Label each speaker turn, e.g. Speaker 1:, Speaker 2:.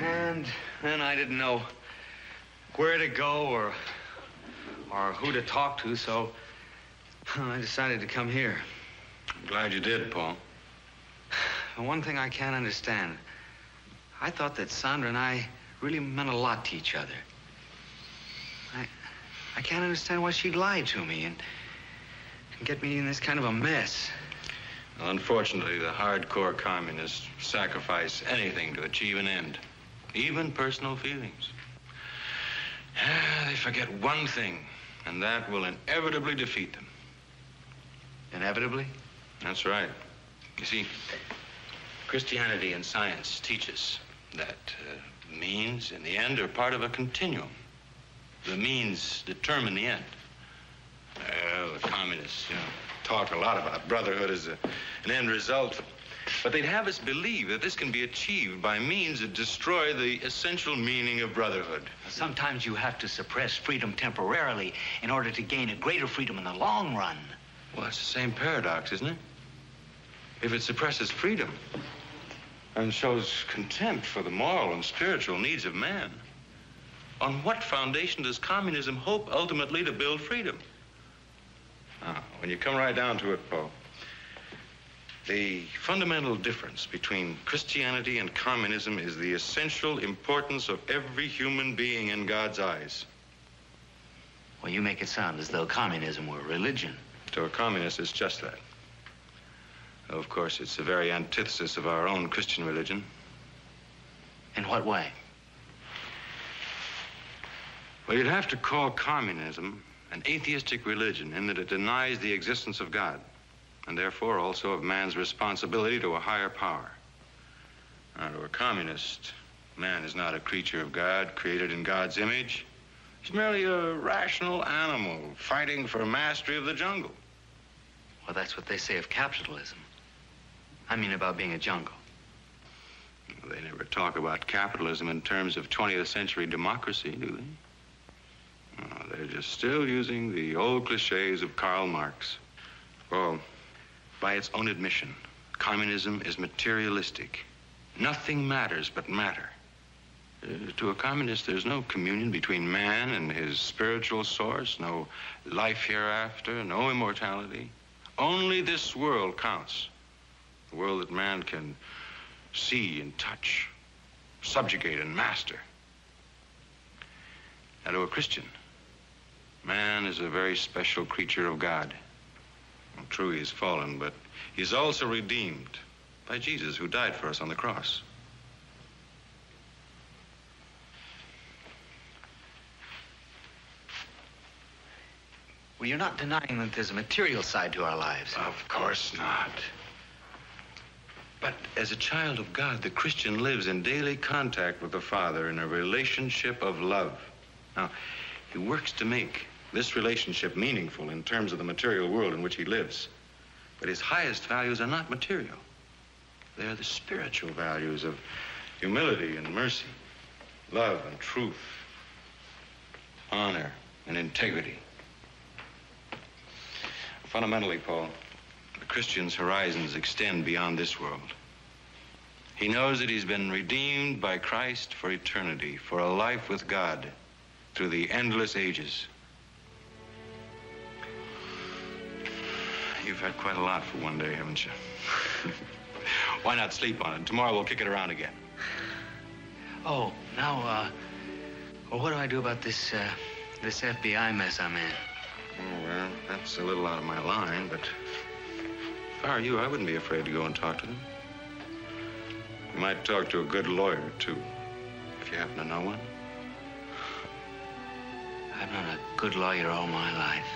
Speaker 1: And then I didn't know where to go or who to talk to, so I decided to come here.
Speaker 2: I'm glad you did, Paul.
Speaker 1: One thing I can't understand, I thought that Sandra and I really meant a lot to each other. I can't understand why she'd lie to me and get me in this kind of a mess.
Speaker 2: Well, unfortunately, the hardcore communists sacrifice anything to achieve an end, even personal feelings. They forget one thing, and that will inevitably defeat them.
Speaker 1: Inevitably?
Speaker 2: That's right. You see, Christianity and science teach us that means, in the end, are part of a continuum. The means determine the end. Well, the communists, talk a lot about brotherhood as an end result, but they'd have us believe that this can be achieved by means that destroy the essential meaning of brotherhood.
Speaker 3: Sometimes you have to suppress freedom temporarily in order to gain a greater freedom in the long run.
Speaker 2: Well, it's the same paradox, isn't it? If it suppresses freedom and shows contempt for the moral and spiritual needs of man, on what foundation does communism hope ultimately to build freedom? Now, when you come right down to it, Paul, the fundamental difference between Christianity and communism is the essential importance of every human being in God's eyes.
Speaker 3: Well, you make it sound as though communism were a religion.
Speaker 2: To a communist, it's just that. Of course, it's the very antithesis of our own Christian religion.
Speaker 3: In what way?
Speaker 2: Well, you'd have to call communism an atheistic religion in that it denies the existence of God, and therefore also of man's responsibility to a higher power. Now, to a communist, man is not a creature of God, created in God's image. He's merely a rational animal fighting for mastery of the jungle.
Speaker 3: Well, that's what they say of capitalism. I mean about being a jungle.
Speaker 2: They never talk about capitalism in terms of 20th century democracy, do they? No, they're just still using the old cliches of Karl Marx. Well, by its own admission, communism is materialistic. Nothing matters but matter. To a communist, there's no communion between man and his spiritual source, no life hereafter, no immortality. Only this world counts. The world that man can see and touch, subjugate and master. Now, to a Christian, man is a very special creature of God. Well, true, he is fallen, but he's also redeemed by Jesus, who died for us on the cross.
Speaker 3: Well, you're not denying that there's a material side to our lives.
Speaker 2: Of course not. But as a child of God, the Christian lives in daily contact with the Father in a relationship of love. Now, he works to make this relationship meaningful in terms of the material world in which he lives. But his highest values are not material. They are the spiritual values of humility and mercy, love and truth, honor and integrity. Fundamentally, Paul, the Christian's horizons extend beyond this world. He knows that he's been redeemed by Christ for eternity, for a life with God through the endless ages. You've had quite a lot for one day, haven't you? Why not sleep on it? Tomorrow we'll kick it around again.
Speaker 3: Oh, now, well, what do I do about this FBI mess I'm in?
Speaker 2: Oh, well, that's a little out of my line, but if I were you, I wouldn't be afraid to go and talk to them. You might talk to a good lawyer, too, if you happen to know one.
Speaker 3: I've known a good lawyer all my life.